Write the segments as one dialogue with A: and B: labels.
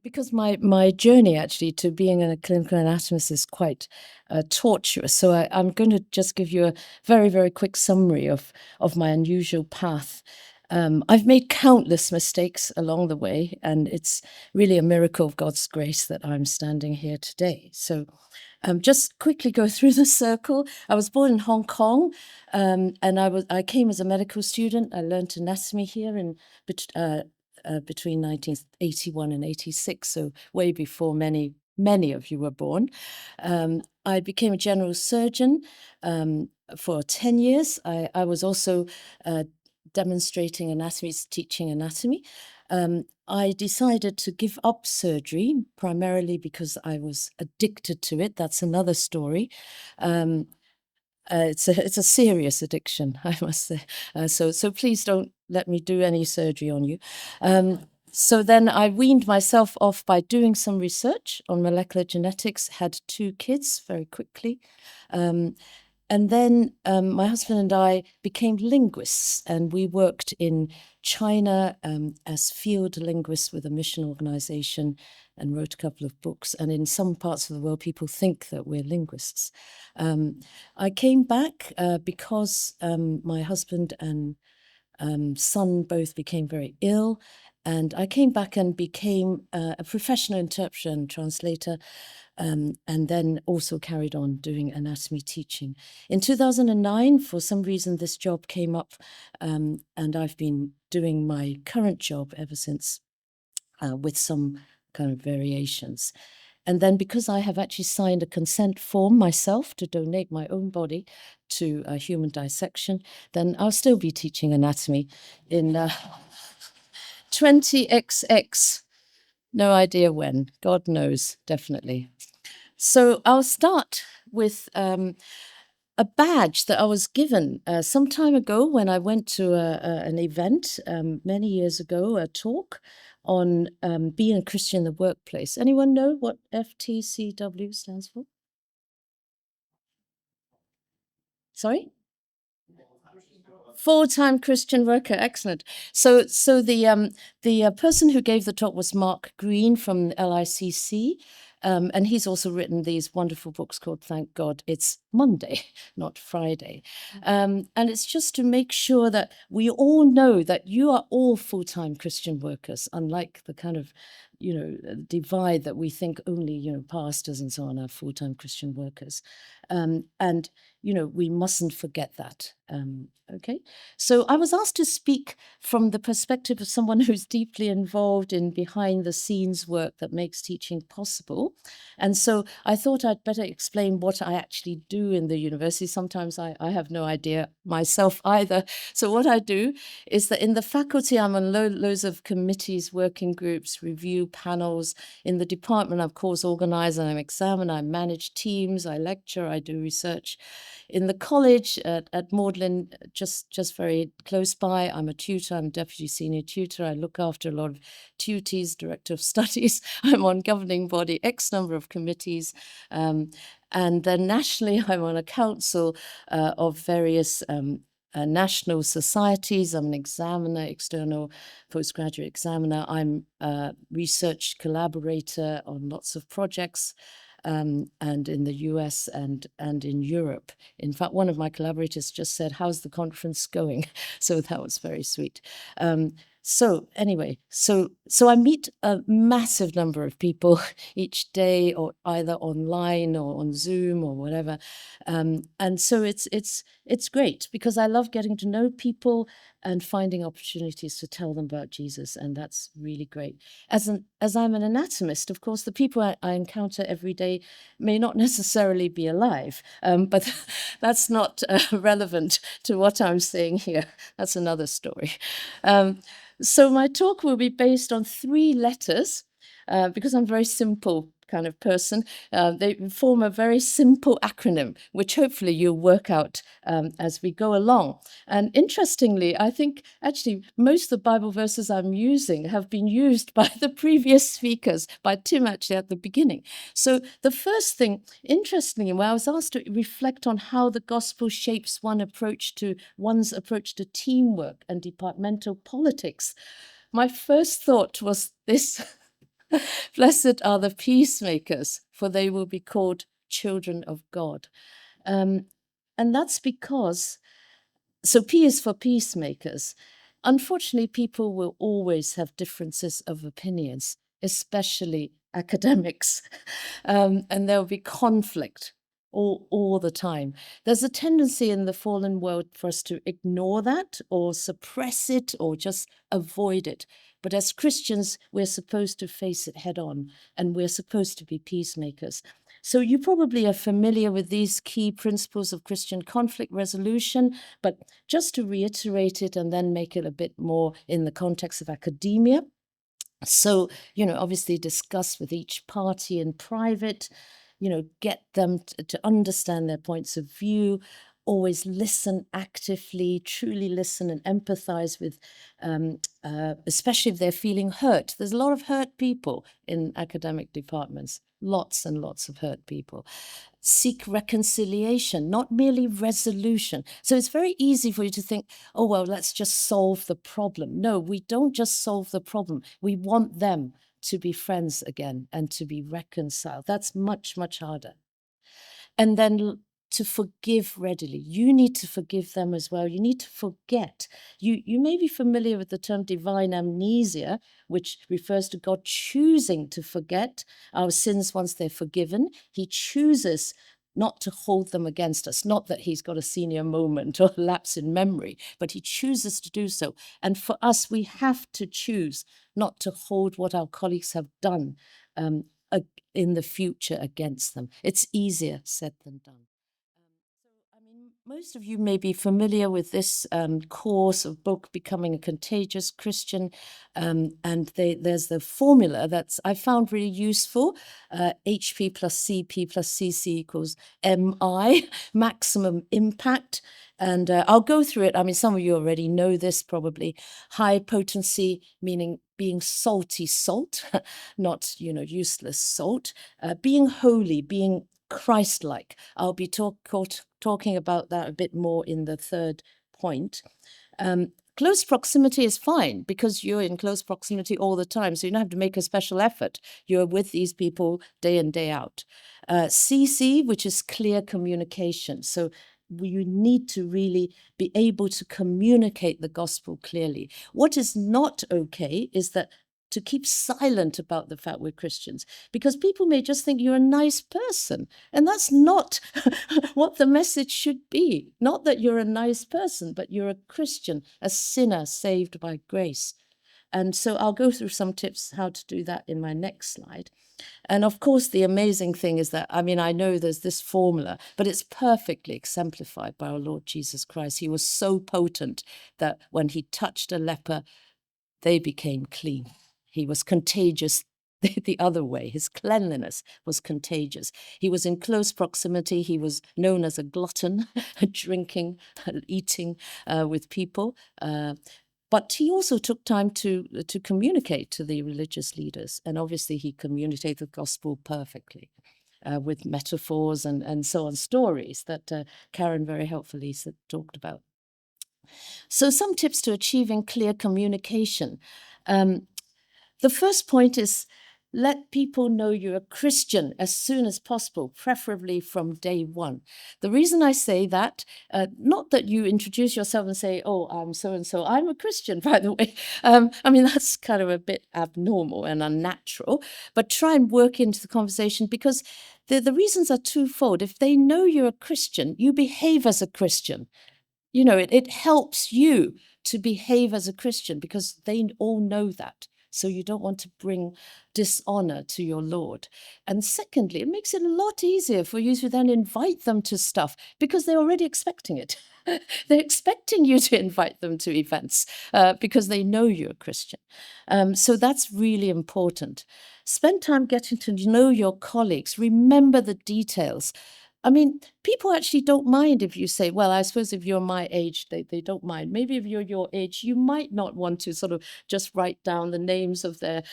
A: Because my journey actually to being a clinical anatomist is quite tortuous, so I'm going to just give you a very, very quick summary of my unusual path. I've made countless mistakes along the way, and it's really a miracle of God's grace that I'm standing here today. So just quickly go through the circle. I was born in Hong Kong, and I came as a medical student. I learned anatomy here between 1981 and 86, so way before many of you were born. I became a general surgeon for 10 years. I was also demonstrating anatomy, teaching anatomy. I decided to give up surgery, primarily because I was addicted to it. That's another story. It's a serious addiction, I must say. So please don't let me do any surgery on you. So then I weaned myself off by doing some research on molecular genetics, had 2 kids very quickly. And then my husband and I became linguists, and we worked in China as field linguists with a mission organization and wrote a couple of books. And in some parts of the world, people think that we're linguists. I came back because my husband and son both became very ill. And I came back and became a professional interpreter and translator, and then also carried on doing anatomy teaching. In 2009, for some reason, this job came up, and I've been doing my current job ever since, with some kind of variations. And then because I have actually signed a consent form myself to donate my own body to a human dissection, then I'll still be teaching anatomy in 20XX. No idea when. God knows, definitely. So I'll start with a badge that I was given some time ago when I went to an event many years ago, a talk on being a Christian in the workplace. Anyone know what FTCW stands for? Sorry? Full-time Christian worker, excellent. So the person who gave the talk was Mark Green from LICC, and he's also written these wonderful books called Thank God It's Monday, not Friday. And it's just to make sure that we all know that you are all full-time Christian workers, unlike the kind of divide that we think only pastors and so on are full-time Christian workers, and we mustn't forget that. Okay, so I was asked to speak from the perspective of someone who's deeply involved in behind-the-scenes work that makes teaching possible, and so I thought I'd better explain what I actually do in the university. Sometimes I have no idea myself either. So what I do is that in the faculty, I'm on loads of committees, working groups, review panels. In the department, I'm course organizer, I'm examiner, I manage teams, I lecture, I do research. In the college at Magdalen, just very close by, I'm a tutor, I'm deputy senior tutor. I look after a lot of tutees, director of studies. I'm on governing body, X number of committees. And then nationally, I'm on a council of various national societies. I'm an examiner, external postgraduate examiner. I'm a research collaborator on lots of projects, and in the US and in Europe. In fact, one of my collaborators just said, "How's the conference going?" So that was very sweet. So anyway, so I meet a massive number of people each day, or either online or on Zoom or whatever, and so it's great because I love getting to know people and finding opportunities to tell them about Jesus, and that's really great. As I'm an anatomist, of course, the people I encounter every day may not necessarily be alive, but that's not relevant to what I'm saying here. That's another story. So my talk will be based on 3 letters, because I'm a very simple kind of person. They form a very simple acronym, which hopefully you'll work out as we go along. And interestingly, I think actually most of the Bible verses I'm using have been used by the previous speakers, by Tim actually at the beginning. So the first thing, interestingly, when I was asked to reflect on how the gospel shapes one's approach to teamwork and departmental politics, my first thought was this. Blessed are the peacemakers, for they will be called children of God. Um, and that's because, so P is for peacemakers. Unfortunately, people will always have differences of opinions, especially academics, and there'll be conflict all the time. There's a tendency in the fallen world for us to ignore that or suppress it or just avoid it. But as Christians, we're supposed to face it head on, and we're supposed to be peacemakers. So you probably are familiar with these key principles of Christian conflict resolution, but just to reiterate it and then make it a bit more in the context of academia. So, obviously discuss with each party in private, get them to understand their points of view, always listen actively, truly listen and empathize with, especially if they're feeling hurt. There's a lot of hurt people in academic departments, lots and lots of hurt people. Seek reconciliation, not merely resolution. So it's very easy for you to think, oh, well, let's just solve the problem. No, we don't just solve the problem. We want them to be friends again and to be reconciled. That's much, much harder. And then to forgive readily. You need to forgive them as well. You need to forget. You may be familiar with the term divine amnesia, which refers to God choosing to forget our sins once they're forgiven. He chooses not to hold them against us, not that he's got a senior moment or lapse in memory, but he chooses to do so. And for us, we have to choose not to hold what our colleagues have done in the future against them. It's easier said than done. Most of you may be familiar with this course of book, Becoming a Contagious Christian, and there's the formula that's I found really useful. HP plus CP plus CC equals MI, maximum impact. And I'll go through it. I mean, some of you already know this probably. High potency, meaning being salty salt, not, useless salt. Being holy, being Christ-like. I'll be talking about that a bit more in the third point. Close proximity is fine because you're in close proximity all the time, so you don't have to make a special effort. You're with these people day in, day out. CC, which is clear communication. So you need to really be able to communicate the gospel clearly. What is not okay is that to keep silent about the fact we're Christians, because people may just think you're a nice person. And that's not what the message should be. Not that you're a nice person, but you're a Christian, a sinner saved by grace. And so I'll go through some tips how to do that in my next slide. And of course, the amazing thing is that, I know there's this formula, but it's perfectly exemplified by our Lord Jesus Christ. He was so potent that when he touched a leper, they became clean. He was contagious the other way. His cleanliness was contagious. He was in close proximity. He was known as a glutton, drinking, eating with people. But he also took time to communicate to the religious leaders. And obviously, he communicated the gospel perfectly with metaphors and so on, stories that Karen very helpfully talked about. So some tips to achieving clear communication. The first point is let people know you're a Christian as soon as possible, preferably from day one. The reason I say that, not that you introduce yourself and say, oh, I'm so-and-so, I'm a Christian, by the way. That's kind of a bit abnormal and unnatural, but try and work into the conversation because the reasons are twofold. If they know you're a Christian, you behave as a Christian. It helps you to behave as a Christian because they all know that. So you don't want to bring dishonor to your Lord. And secondly, it makes it a lot easier for you to then invite them to stuff because they're already expecting it. They're expecting you to invite them to events because they know you're a Christian. So that's really important. Spend time getting to know your colleagues. Remember the details. People actually don't mind if you say, well, I suppose if you're my age, they don't mind. Maybe if you're your age, you might not want to sort of just write down the names of their,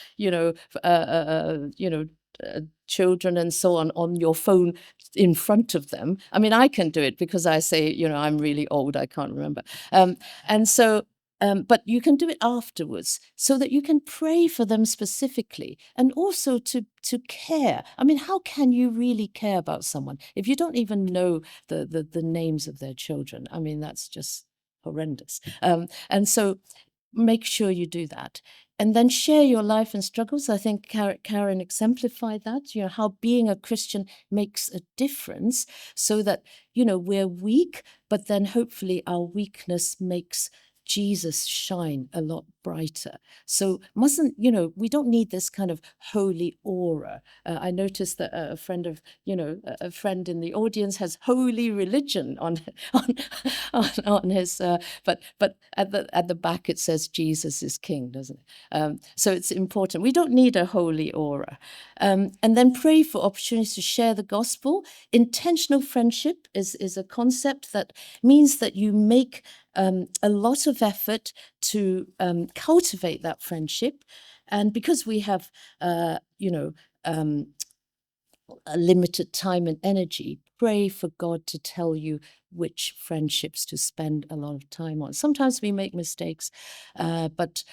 A: children and so on your phone in front of them. I can do it because I say, I'm really old, I can't remember. And so But you can do it afterwards so that you can pray for them specifically, and also to care. I mean, how can you really care about someone if you don't even know the names of their children? I mean, that's just horrendous. And so make sure you do that. And then share your life and struggles. I think Karen exemplified that, how being a Christian makes a difference, so that, we're weak, but then hopefully our weakness makes Jesus shine a lot brighter. So we don't need this kind of holy aura. I noticed that a friend of, a friend in the audience has holy religion on on his, but at the back it says Jesus is King, doesn't it? So it's important. We don't need a holy aura. And then pray for opportunities to share the gospel. Intentional friendship is a concept that means that you make a lot of effort to cultivate that friendship. And because we have, a limited time and energy, pray for God to tell you which friendships to spend a lot of time on. Sometimes we make mistakes, but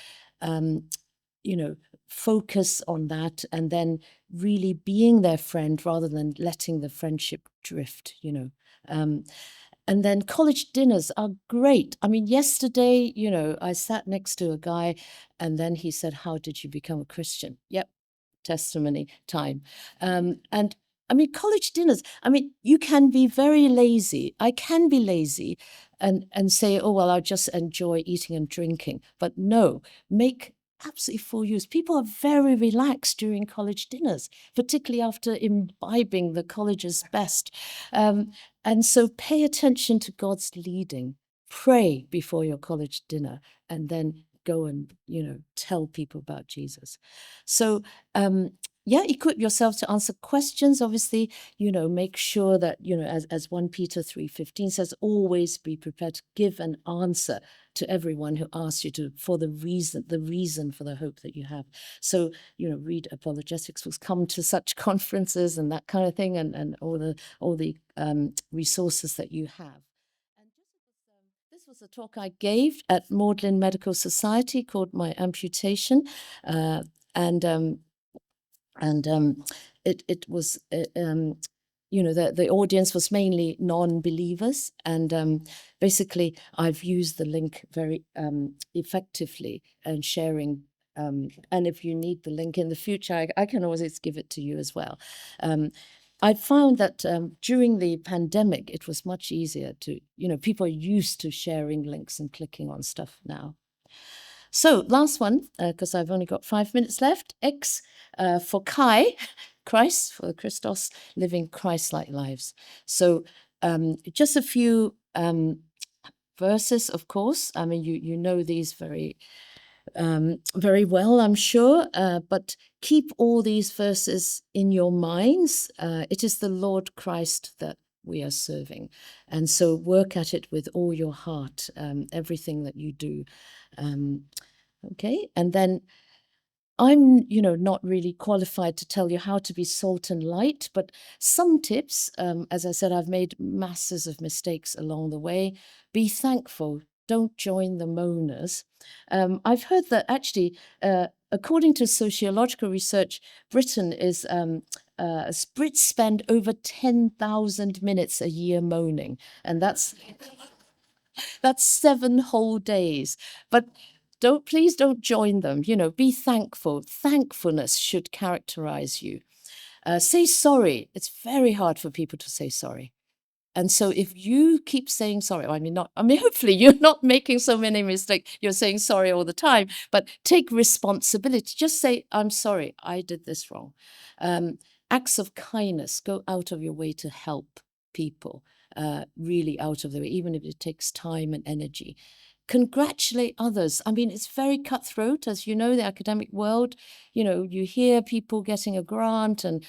A: focus on that, and then really being their friend rather than letting the friendship drift. And then college dinners are great. I mean, yesterday, I sat next to a guy, and then he said, "How did you become a Christian?" Yep, testimony time. And I mean, college dinners, I mean, you can be very lazy. I can be lazy and say, "Oh, well, I'll just enjoy eating and drinking." But no, make absolutely full use. People are very relaxed during college dinners, particularly after imbibing the college's best. And so pay attention to God's leading. Pray before your college dinner, and then go and, tell people about Jesus. So, equip yourself to answer questions. Obviously, make sure that, as 1 Peter 3:15 says, always be prepared to give an answer to everyone who asks you to, for the reason for the hope that you have. So, read apologetics books, come to such conferences and that kind of thing, and all the resources that you have. This was a talk I gave at Magdalen Medical Society called My Amputation, and it was the audience was mainly non-believers, and basically I've used the link very effectively and sharing. And if you need the link in the future, I can always give it to you as well. I found that during the pandemic, it was much easier to, people are used to sharing links and clicking on stuff now. So last one, because I've only got 5 minutes left. X for Kai, Christ, for Christos, living Christ-like lives. So just a few verses, of course. I mean, you know these very well, I'm sure, but keep all these verses in your minds. It is the Lord Christ that we are serving, and so work at it with all your heart, everything that you do. Okay, and then I'm, not really qualified to tell you how to be salt and light, but some tips. As I said, I've made masses of mistakes along the way. Be thankful. Don't join the moaners. I've heard that actually, according to sociological research, Britain is Brits spend over 10,000 minutes a year moaning, and that's 7 whole days. But please don't join them. Be thankful. Thankfulness should characterize you. Say sorry. It's very hard for people to say sorry. And so if you keep saying sorry, hopefully you're not making so many mistakes. You're saying sorry all the time, but take responsibility. Just say, "I'm sorry, I did this wrong." Acts of kindness, go out of your way to help people, really out of the way, even if it takes time and energy. Congratulate others. I mean, it's very cutthroat, as you know, the academic world. You hear people getting a grant and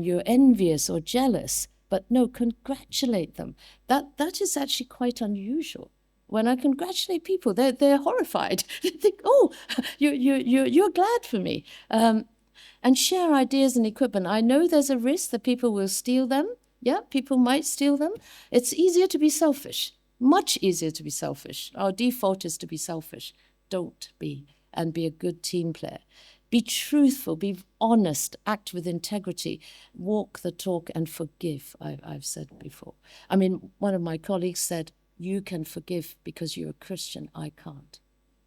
A: you're envious or jealous. But no, congratulate them. That is actually quite unusual. When I congratulate people, they're horrified. They think, "Oh, you're glad for me." And share ideas and equipment. I know there's a risk that people will steal them. Yeah, people might steal them. It's easier to be selfish. Much easier to be selfish. Our default is to be selfish. Don't be, and be a good team player. Be truthful, be honest, act with integrity, walk the talk, and forgive, I've said before. I mean, one of my colleagues said, you can forgive because you're a Christian. I can't.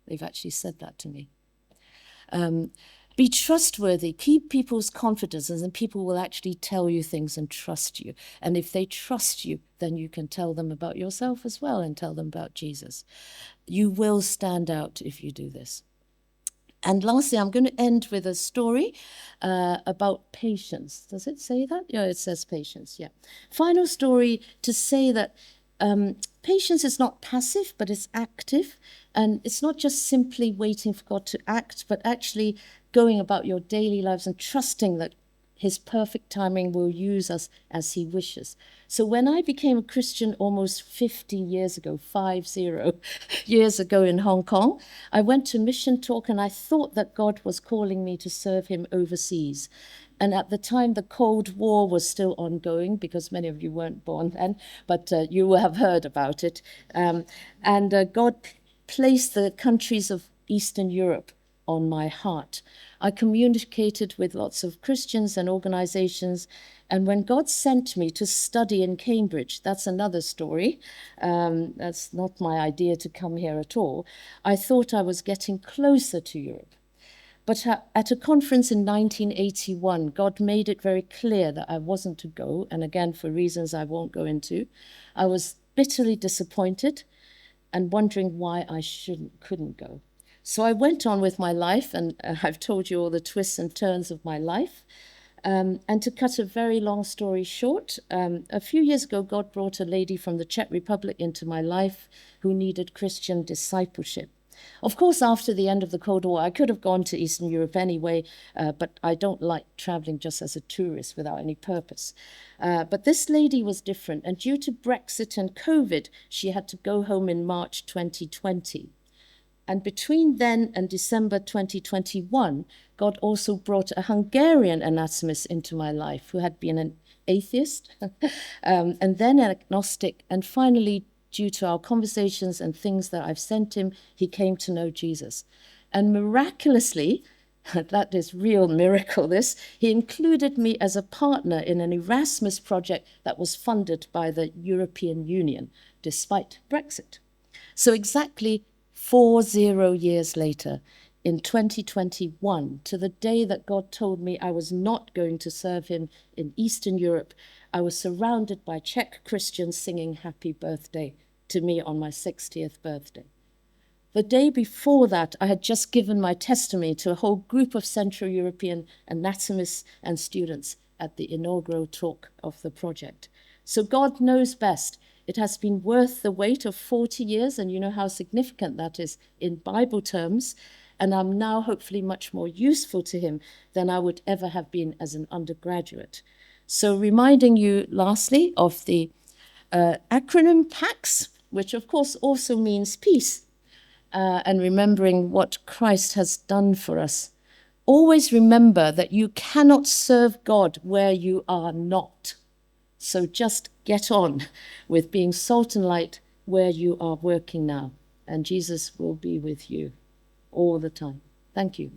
A: They've actually said that to me. Be trustworthy, keep people's confidence, and people will actually tell you things and trust you. And if they trust you, then you can tell them about yourself as well and tell them about Jesus. You will stand out if you do this. And lastly, I'm going to end with a story about patience. Does it say that? Yeah, it says patience, yeah. Final story to say that patience is not passive, but it's active. And it's not just simply waiting for God to act, but actually going about your daily lives and trusting that his perfect timing will use us as he wishes. So when I became a Christian almost 50 years ago, 50 years ago in Hong Kong, I went to mission talk and I thought that God was calling me to serve him overseas. And at the time, the Cold War was still ongoing, because many of you weren't born then, but you will have heard about it. God placed the countries of Eastern Europe on my heart. I communicated with lots of Christians and organizations. And when God sent me to study in Cambridge, that's another story. That's not my idea to come here at all. I thought I was getting closer to Europe. But at a conference in 1981, God made it very clear that I wasn't to go. And again, for reasons I won't go into, I was bitterly disappointed and wondering why I couldn't go. So I went on with my life, and I've told you all the twists and turns of my life. And to cut a very long story short, a few years ago, God brought a lady from the Czech Republic into my life who needed Christian discipleship. Of course, after the end of the Cold War, I could have gone to Eastern Europe anyway, but I don't like traveling just as a tourist without any purpose. But this lady was different, and due to Brexit and COVID, she had to go home in March 2020. And between then and December 2021, God also brought a Hungarian anatomist into my life who had been an atheist and then an agnostic. And finally, due to our conversations and things that I've sent him, he came to know Jesus. And miraculously, that is real miracle, this, he included me as a partner in an Erasmus project that was funded by the European Union, despite Brexit. So exactly 40 years later, in 2021, to the day that God told me I was not going to serve him in Eastern Europe, I was surrounded by Czech Christians singing happy birthday to me on my 60th birthday. The day before that, I had just given my testimony to a whole group of Central European anatomists and students at the inaugural talk of the project. So God knows best. It has been worth the wait of 40 years, and you know how significant that is in Bible terms, and I'm now hopefully much more useful to him than I would ever have been as an undergraduate. So reminding you, lastly, of the acronym PAX, which of course also means peace, and remembering what Christ has done for us. Always remember that you cannot serve God where you are not. So just get on with being salt and light where you are working now, and Jesus will be with you all the time. Thank you.